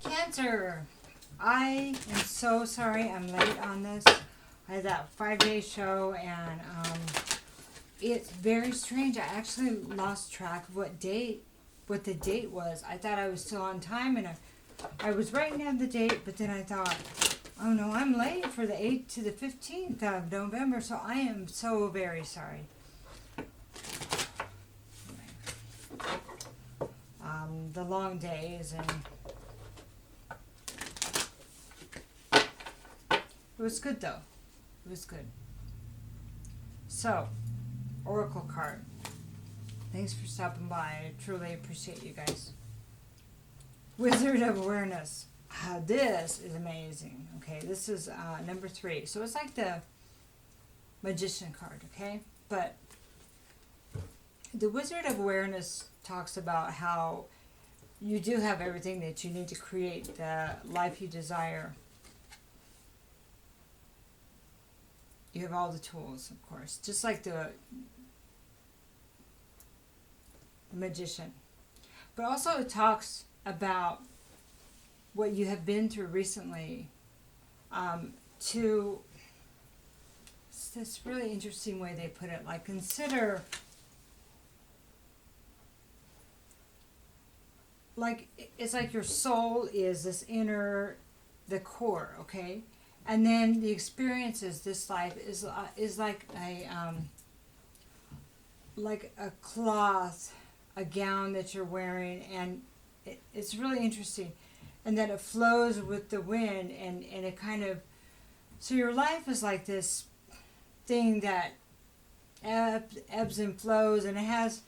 Cancer. I am so sorry I'm late on this. I had that 5-day show and it's very strange. I actually lost track of what the date was. I thought I was still on time and I was writing down the date, but then I thought, oh no, I'm late for the 8th to the 15th of November, so I am so very sorry. The long days and it was good though. It was good. So, Oracle card. Thanks for stopping by. I truly appreciate you guys. Wizard of Awareness. This is amazing. Okay, this is number 3. So it's like the Magician card, okay? But the Wizard of Awareness talks about how you do have everything that you need to create the life you desire. You have all the tools, of course, just like the Magician. But also it talks about what you have been through recently. It's this really interesting way they put it. Like, consider, like, it's like your soul is this inner, the core, okay? And then the experiences, this life is like a cloth, a gown that you're wearing, and it's really interesting, and that it flows with the wind, and it kind of, so your life is like this thing that ebbs and flows, and it has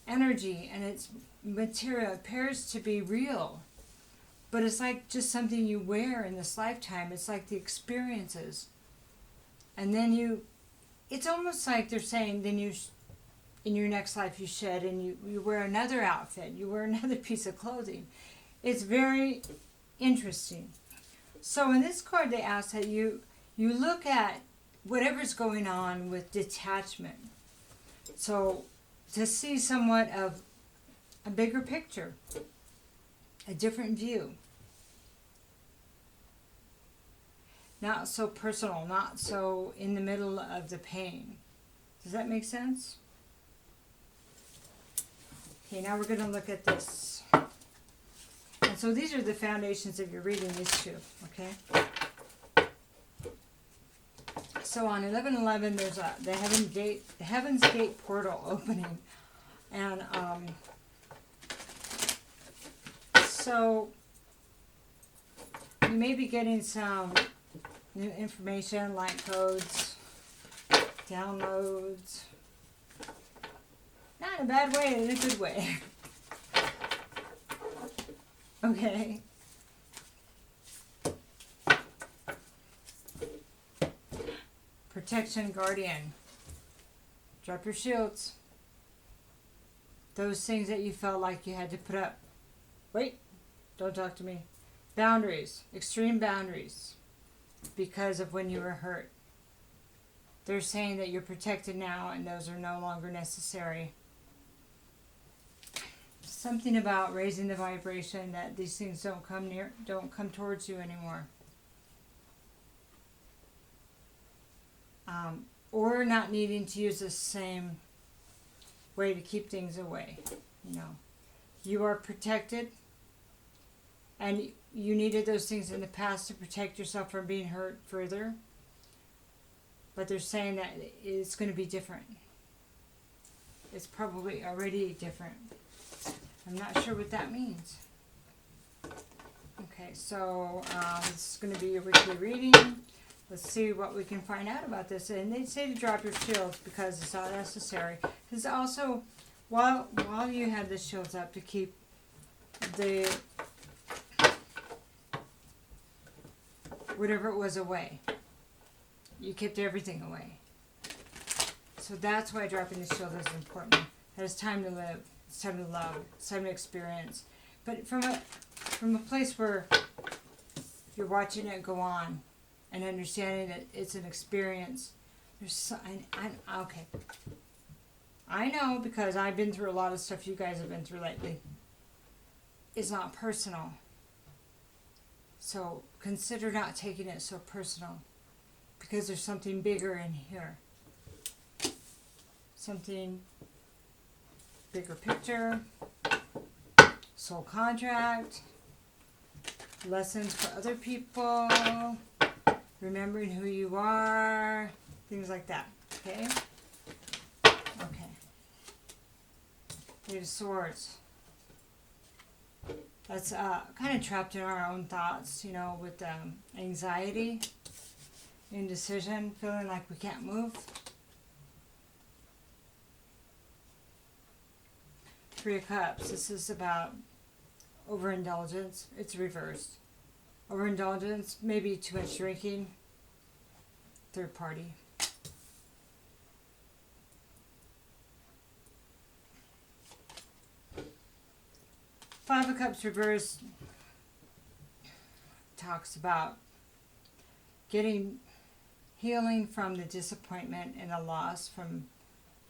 energy, and it's material, it appears to be real. But it's like just something you wear in this lifetime. It's like the experiences. And then it's almost like they're saying, then in your next life you shed and you wear another outfit. You wear another piece of clothing. It's very interesting. So in this card they ask that you look at whatever's going on with detachment. So to see somewhat of a bigger picture. A different view. Not so personal, not so in the middle of the pain. Does that make sense? Okay, now we're going to look at this. And so these are the foundations of your reading, these two, okay? So on 11/11, there's the Heaven's Gate portal opening. And so you may be getting some new information, light codes, downloads. Not in a bad way, in a good way. Okay. Protection Guardian. Drop your shields. Those things that you felt like you had to put up. Wait. Don't talk to me. Boundaries. Extreme boundaries. Because of when you were hurt. They're saying that you're protected now and those are no longer necessary. Something about raising the vibration that these things don't come towards you anymore. Or not needing to use the same way to keep things away. You know. You are protected. And you needed those things in the past to protect yourself from being hurt further. But they're saying that it's going to be different. It's probably already different. I'm not sure what that means. Okay, so this is going to be a weekly reading. Let's see what we can find out about this. And they say to drop your shields because it's not necessary. Because also, while you have the shields up, to keep the whatever it was away. You kept everything away. So that's why dropping the shield is important. That it's time to live. It's time to love. It's time to experience. But from a place where you're watching it go on and understanding that it's an experience. Okay. I know because I've been through a lot of stuff you guys have been through lately. It's not personal. So consider not taking it so personal, because there's something bigger in here. Something bigger picture, soul contract, lessons for other people, remembering who you are, things like that. Okay? Okay. Eight of Swords. That's kind of trapped in our own thoughts, you know, with anxiety, indecision, feeling like we can't move. Three of Cups. This is about overindulgence. It's reversed. Overindulgence, maybe too much drinking. Third party. Five of Cups reversed talks about getting healing from the disappointment and the loss from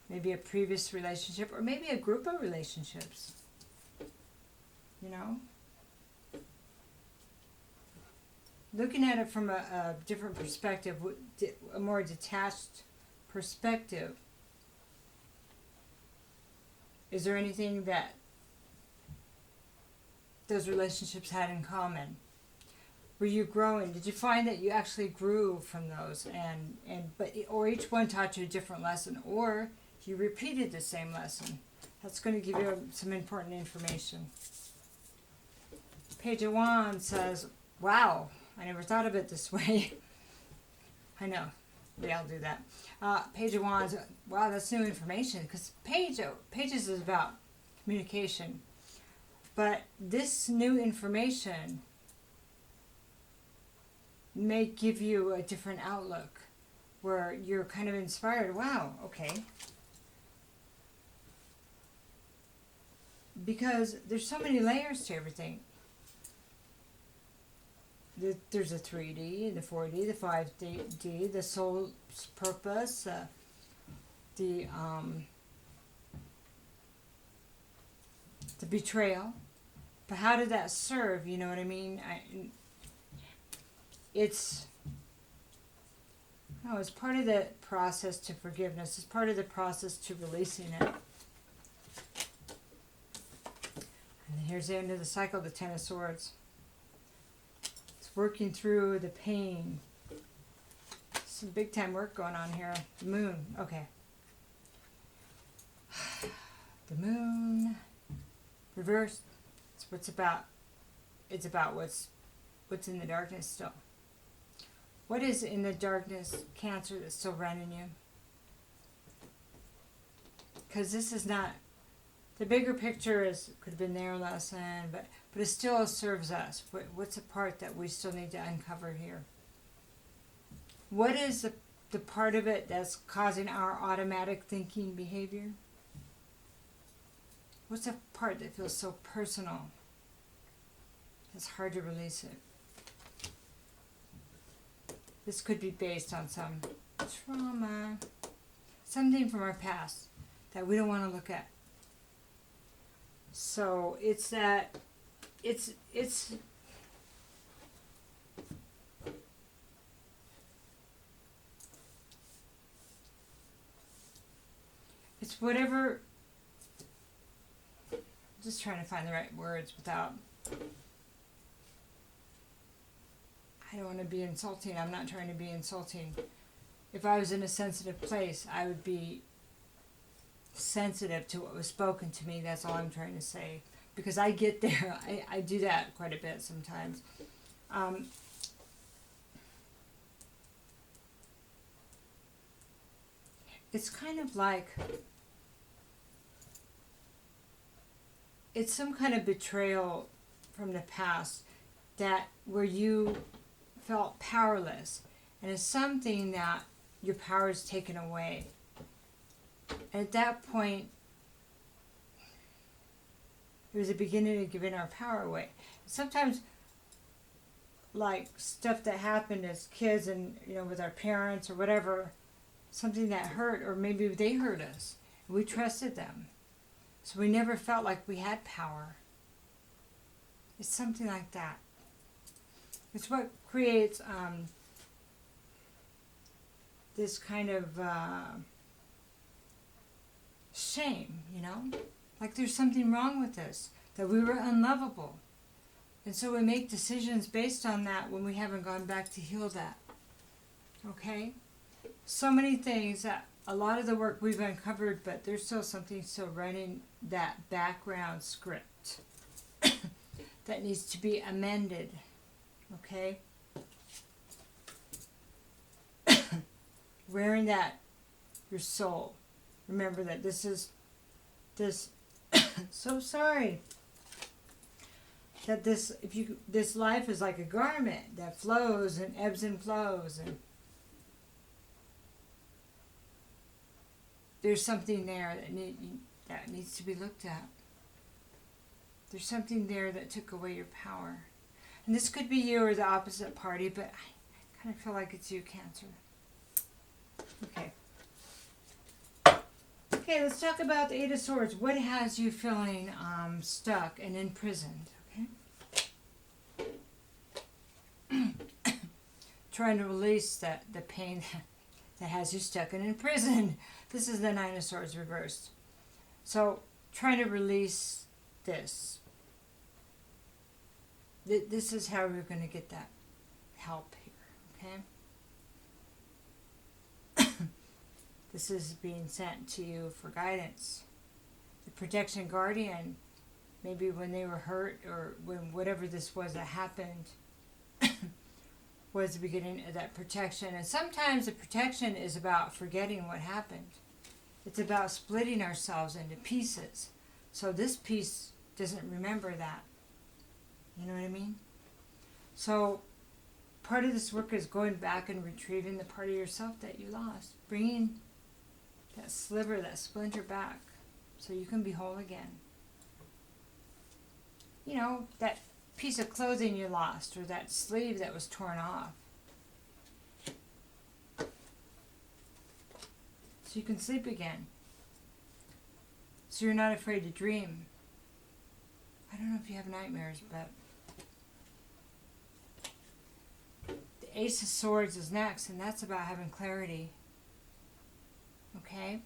maybe a previous relationship or maybe a group of relationships. You know? Looking at it from a different perspective, a more detached perspective. Is there anything that those relationships had in common? Were you growing? Did you find that you actually grew from those, or each one taught you a different lesson, or you repeated the same lesson? That's going to give you some important information. Page of Wands says, wow, I never thought of it this way. I know, we all do that. Page of Wands, wow, that's new information, because Pages is about communication. But this new information may give you a different outlook where you're kind of inspired. Wow, okay. Because there's so many layers to everything. There's a 3D, the 4D, the 5D, the soul's purpose, the betrayal. But how did that serve? You know what I mean? It's part of the process to forgiveness. It's part of the process to releasing it. And here's the end of the cycle, the Ten of Swords. It's working through the pain. Some big time work going on here. The Moon. Okay. The Moon. Reversed. It's what's about. It's about what's in the darkness still. What is in the darkness, Cancer, that's still running you? Because this is not, the bigger picture could have been their lesson, but it still serves us. What's the part that we still need to uncover here? What is the part of it that's causing our automatic thinking behavior? What's the part that feels so personal? It's hard to release it. This could be based on some trauma, something from our past that we don't want to look at. So it's whatever. I'm just trying to find the right words without. I don't want to be insulting. I'm not trying to be insulting. If I was in a sensitive place, I would be sensitive to what was spoken to me. That's all I'm trying to say. Because I get there. I do that quite a bit sometimes. It's kind of like, it's some kind of betrayal from the past that where you felt powerless, and it's something that your power is taken away. And at that point, it was the beginning of giving our power away. Sometimes, like stuff that happened as kids, and with our parents or whatever, something that hurt, or maybe they hurt us. We trusted them, so we never felt like we had power. It's something like that. It's what creates this kind of shame, you know? Like there's something wrong with us, that we were unlovable. And so we make decisions based on that when we haven't gone back to heal that. Okay? So many things, that a lot of the work we've uncovered, but there's still something still running that background script that needs to be amended. Okay? Wearing that, your soul. Remember that this, so sorry. That this life is like a garment that flows and ebbs and flows, and there's something there that needs to be looked at. There's something there that took away your power. And this could be you or the opposite party, but I kind of feel like it's you, Cancer. Okay. Okay, let's talk about the Eight of Swords. What has you feeling stuck and imprisoned? Okay. Trying to release the pain that has you stuck and imprisoned. This is the Nine of Swords reversed. So, trying to release this. This is how we're going to get that help here, okay? This is being sent to you for guidance. The protection guardian, maybe when they were hurt or when whatever this was that happened, was the beginning of that protection. And sometimes the protection is about forgetting what happened. It's about splitting ourselves into pieces. So this piece doesn't remember that. You know what I mean? So part of this work is going back and retrieving the part of yourself that you lost. Bringing that sliver, that splinter back so you can be whole again. You know, that piece of clothing you lost or that sleeve that was torn off. So you can sleep again. So you're not afraid to dream. I don't know if you have nightmares, but the Ace of Swords is next, and that's about having clarity. Okay?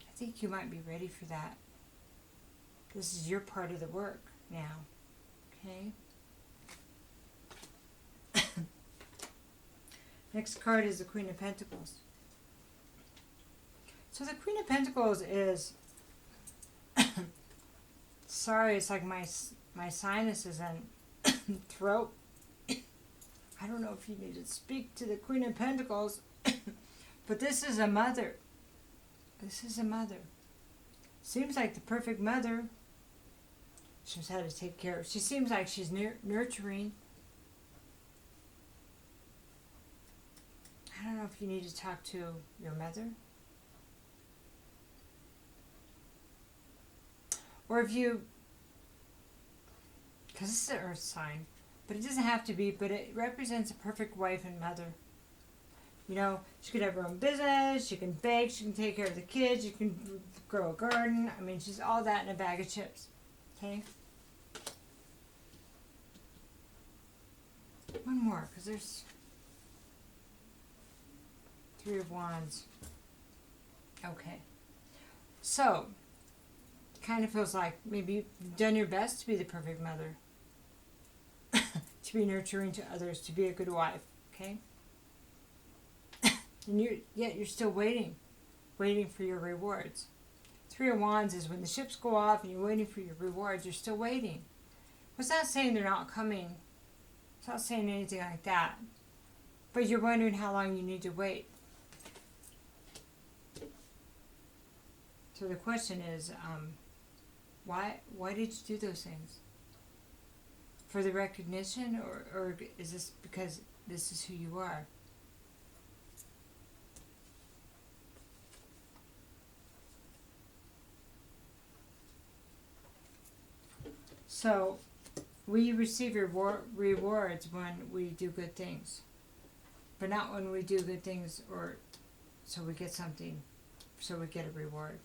I think you might be ready for that. This is your part of the work now. Okay? Next card is the Queen of Pentacles. So the Queen of Pentacles is... Sorry, it's like my sinuses and throat. I don't know if you need to speak to the Queen of Pentacles, but this is a mother. This is a mother. Seems like the perfect mother. She knows how to take care of. She seems like she's nurturing. I don't know if you need to talk to your mother. Or if you, because this is an earth sign, but it doesn't have to be, but it represents a perfect wife and mother. You know, she could have her own business, she can bake, she can take care of the kids, she can grow a garden. I mean, she's all that in a bag of chips. Okay? One more, because there's Three of Wands. Okay. So, kind of feels like maybe you've done your best to be the perfect mother. To be nurturing to others, to be a good wife. Okay? And yet you're still waiting for your rewards. Three of Wands is when the ships go off and you're waiting for your rewards, you're still waiting. It's not saying they're not coming. It's not saying anything like that. But you're wondering how long you need to wait. So the question is, why did you do those things? For the recognition, or is this because this is who you are? So, we receive rewards when we do good things. But not when we do good things or so we get something, so we get a reward.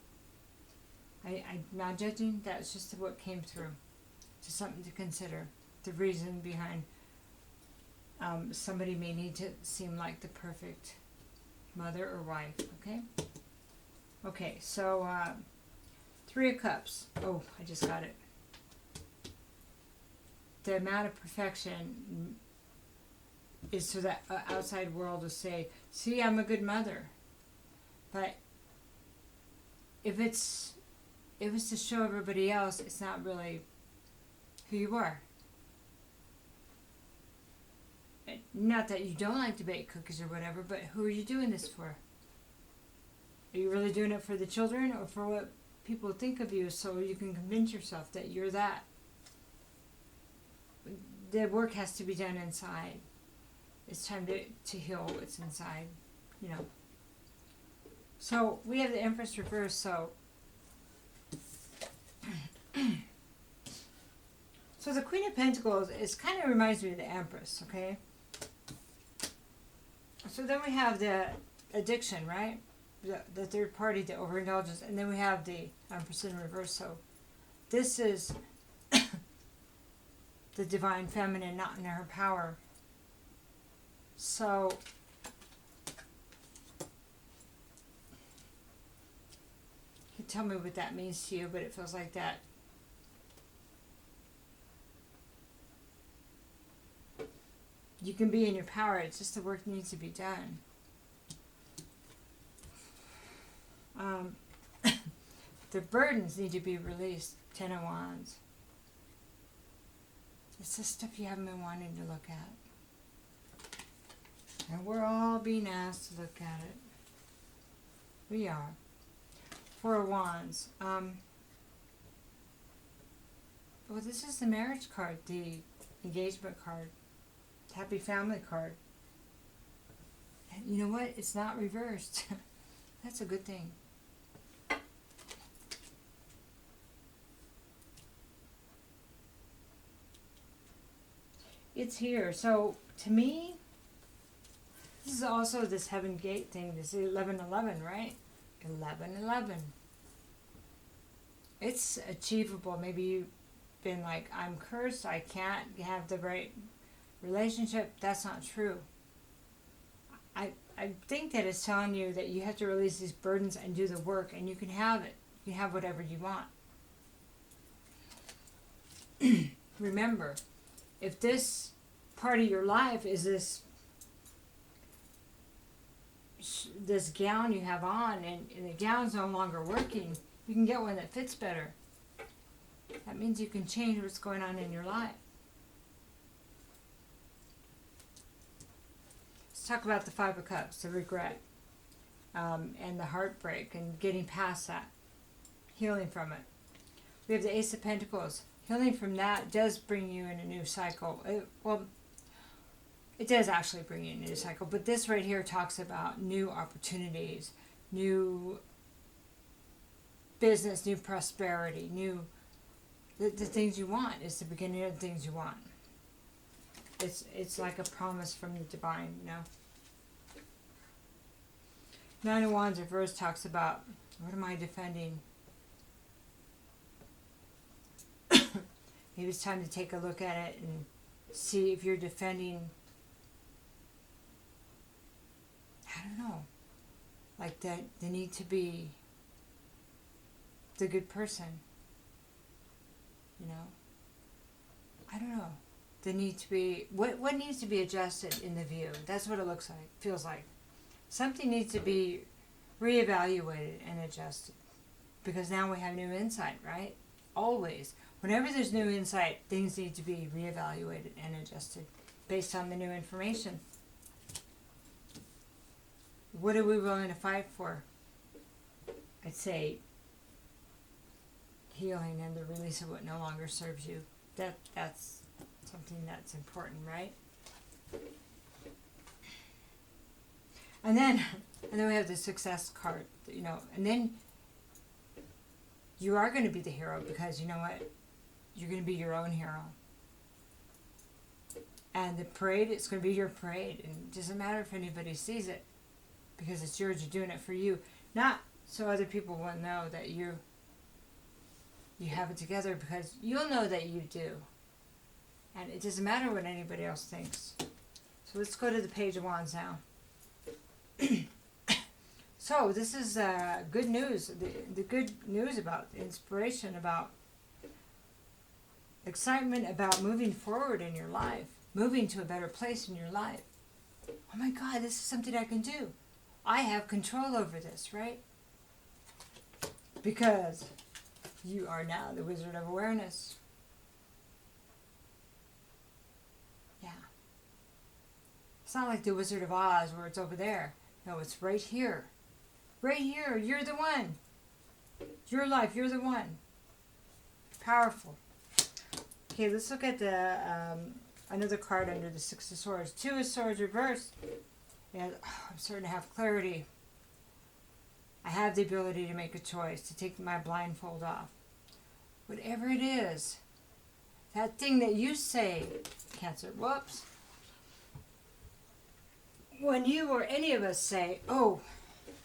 I'm not judging, that's just what came through. Just something to consider. the reason behind somebody may need to seem like the perfect mother or wife, okay? Okay, so 3 of Cups. Oh, I just got it. The amount of perfection is so that outside world will say, see, I'm a good mother. But if it's to show everybody else, it's not really who you are. Not that you don't like to bake cookies or whatever, but who are you doing this for? Are you really doing it for the children or for what people think of you so you can convince yourself that you're that? The work has to be done inside. It's time to heal what's inside, you know. So we have the Empress reversed, so so the Queen of Pentacles is kind of reminds me of the Empress, okay? So then we have the addiction, right? The third party, the overindulgence, and then we have the Empress in reverse. So this is the divine feminine, not in her power. So you tell me what that means to you, but it feels like that. You can be in your power, it's just the work needs to be done. The burdens need to be released. 10 of Wands. It's the stuff you haven't been wanting to look at. And we're all being asked to look at it. We are. 4 of Wands. Well, this is the marriage card, the engagement card, happy family card. And you know what? It's not reversed. That's a good thing. It's here. So, to me, this is also this heaven gate thing. This is 11-11, right? 11-11. It's achievable. Maybe you've been like, I'm cursed. I can't have the right relationship. That's not true. I think that it's telling you that you have to release these burdens and do the work, and you can have it. You can have whatever you want. Remember, if this part of your life is this gown you have on, and the gown's no longer working, you can get one that fits better. That means you can change what's going on in your life. Let's talk about the 5 of Cups, the regret, and the heartbreak, and getting past that, healing from it. We have the Ace of Pentacles. Healing from that does bring you in a new cycle. It does actually bring you in a new cycle, but this right here talks about new opportunities, new business, new prosperity, the things you want. It's the beginning of the things you want. It's like a promise from the divine, you know. 9 of Wands reverse talks about, what am I defending? Maybe it's time to take a look at it and see if you're defending, I don't know, like the need to be the good person, you know. I don't know. The need to be, what needs to be adjusted in the view? That's what it looks like, feels like. Something needs to be reevaluated and adjusted. Because now we have new insight, right? Always. Whenever there's new insight, things need to be reevaluated and adjusted based on the new information. What are we willing to fight for? I'd say healing and the release of what no longer serves you. That's something that's important, right? And then we have the success card, you know, and then you are going to be the hero, because you know what? You're going to be your own hero. And the parade, it's going to be your parade. And it doesn't matter if anybody sees it, because it's yours. You're doing it for you. Not so other people will know that you have it together, because you'll know that you do. And it doesn't matter what anybody else thinks. So let's go to the Page of Wands now. So this is good news. The good news about inspiration, about excitement, about moving forward in your life, moving to a better place in your life. Oh my God, this is something I can do. I have control over this, right? Because you are now the Wizard of Awareness. Yeah. It's not like the Wizard of Oz where it's over there. No, it's right here. Right here. You're the one. Your life. You're the one. Powerful. Okay, let's look at the another card under the Six of Swords. Two of Swords reversed. Yeah, I'm starting to have clarity. I have the ability to make a choice, to take my blindfold off. Whatever it is, that thing that you say, Cancer, whoops. When you or any of us say, oh,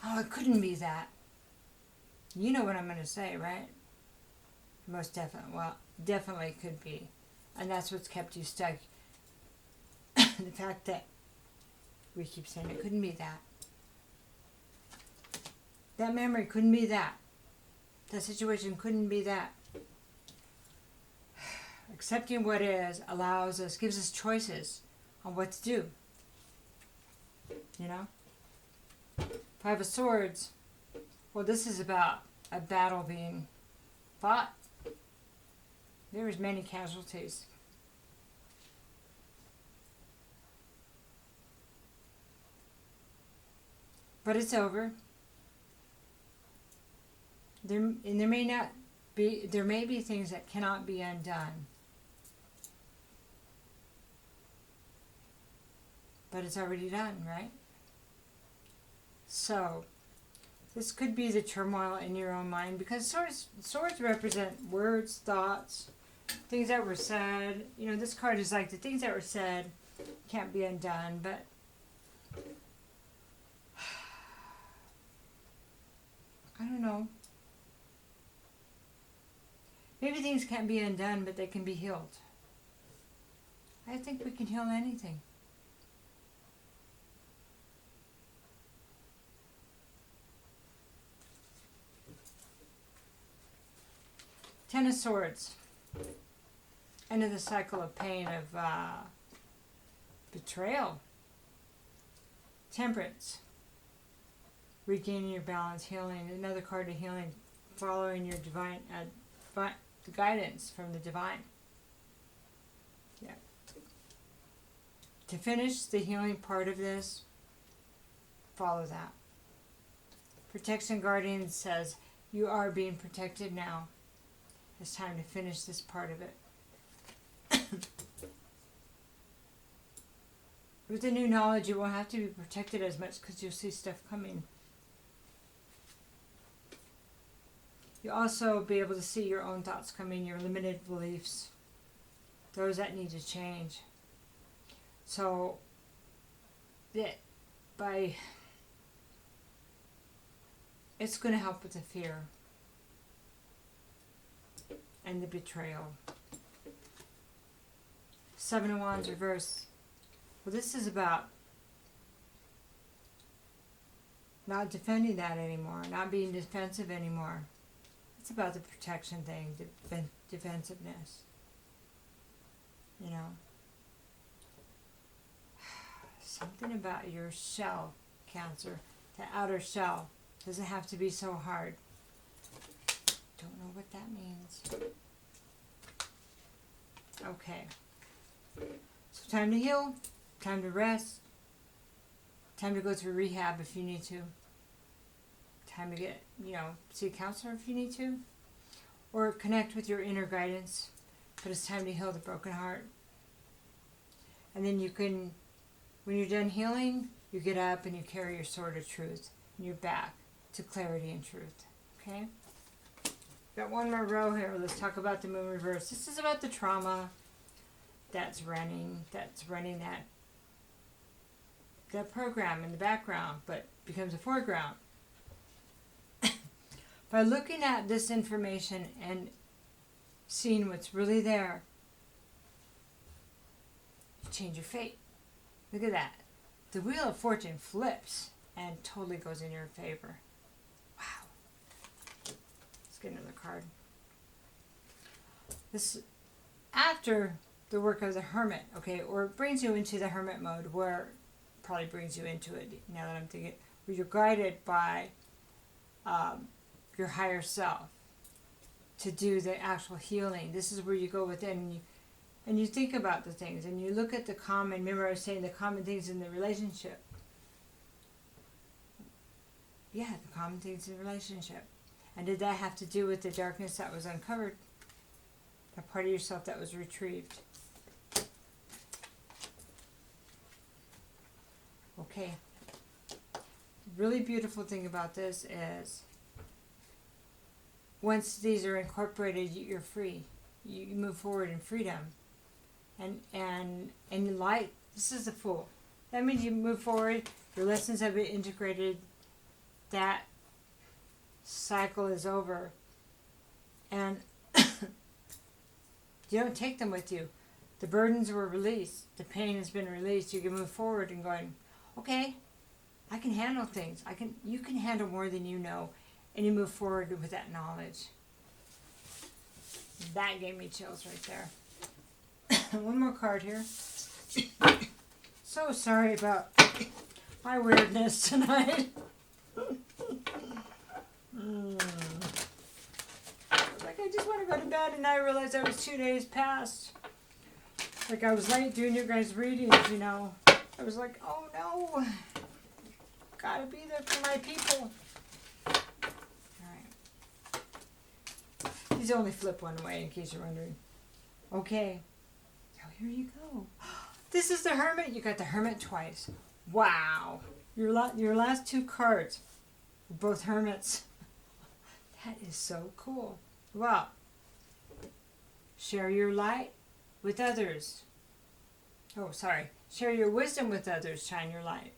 it couldn't be that. You know what I'm going to say, right? Most definitely. Well, definitely could be. And that's what's kept you stuck. The fact that we keep saying it couldn't be that. That memory couldn't be that. That situation couldn't be that. Accepting what is allows us, gives us choices on what to do. You know? Five of Swords. Well, this is about a battle being fought. There was many casualties. But it's over. There may be things that cannot be undone. But it's already done, right? So, this could be the turmoil in your own mind, because swords represent words, thoughts, things that were said. You know, this card is like the things that were said can't be undone, but I don't know. Maybe things can't be undone, but they can be healed. I think we can heal anything. Ten of Swords. End of the cycle of pain, of betrayal. Temperance. Regaining your balance, healing. Another card of healing. Following your divine guidance from the divine. Yeah. To finish the healing part of this, follow that. Protection Guardian says, you are being protected now. It's time to finish this part of it. With the new knowledge, you won't have to be protected as much because you'll see stuff coming. You'll also be able to see your own thoughts coming, your limited beliefs, those that need to change. So, it's going to help with the fear and the betrayal. Seven of Wands reverse. Well, this is about not defending that anymore, not being defensive anymore. It's about the protection thing, the defensiveness. You know? Something about your shell, Cancer, the outer shell, doesn't have to be so hard. Don't know what that means. Okay. So time to heal, time to rest, time to go through rehab if you need to. Time to get, see a counselor if you need to. Or connect with your inner guidance. But it's time to heal the broken heart. And then you can, when you're done healing, you get up and you carry your sword of truth. And you're back to clarity and truth. Okay? Got one more row here. Let's talk about the moon reverse. This is about the trauma that's running that program in the background, but becomes a foreground. By looking at this information and seeing what's really there, change your fate. Look at that. The Wheel of Fortune flips and totally goes in your favor. Wow. Let's get another card. This after the work of the Hermit, okay, or it brings you into the Hermit mode, where probably brings you into it now that I'm thinking, where you're guided by your higher self to do the actual healing. This is where you go within and you think about the things and you look at the common, remember I was saying the common things in the relationship. Yeah, the common things in the relationship. And did that have to do with the darkness that was uncovered? A part of yourself that was retrieved. Okay. Really beautiful thing about this is once these are incorporated, you're free. You move forward in freedom. And light. This is the Fool. That means you move forward. Your lessons have been integrated. That cycle is over. And you don't take them with you. The burdens were released. The pain has been released. You can move forward and going, okay, I can handle things. You can handle more than you know. And you move forward with that knowledge. That gave me chills right there. One more card here. So sorry about my weirdness tonight. Like I just want to go to bed, and I realized I was 2 days past. Like I was late doing your guys' readings, you know. I was like, oh no. Gotta be there for my people. Alright. These only flip one way in case you're wondering. Okay. So here you go. This is the Hermit. You got the Hermit twice. Wow. Your last two cards were both Hermits. That is so cool. Well, share your light with others. Oh, sorry. Share your wisdom with others. Shine your light.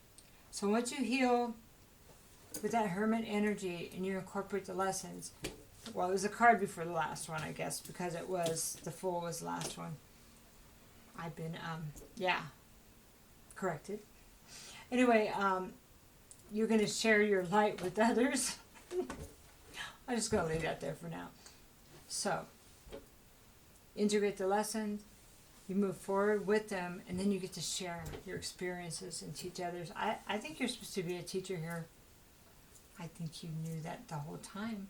So once you heal with that Hermit energy and you incorporate the lessons, well, it was a card before the last one, I guess, because it was, the Fool was the last one. I've been, corrected. Anyway, you're going to share your light with others. I'm just going to leave that there for now. So, integrate the lessons, you move forward with them, and then you get to share your experiences and teach others. I think you're supposed to be a teacher here. I think you knew that the whole time.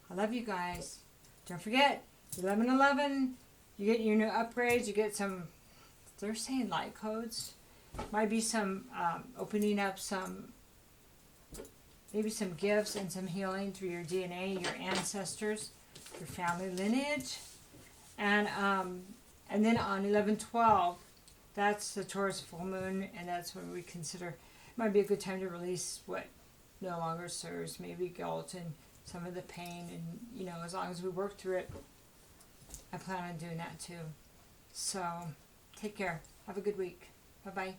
I love you guys. Don't forget, 11/11, you get your new upgrades, you get some, they're saying light codes. Might be some opening up some, maybe some gifts and some healing through your DNA, your ancestors, your family lineage. And then on 11/12, that's the Taurus full moon, and that's when we consider, it might be a good time to release what no longer serves, maybe guilt and some of the pain, and you know, as long as we work through it, I plan on doing that too. So, take care. Have a good week. Bye-bye.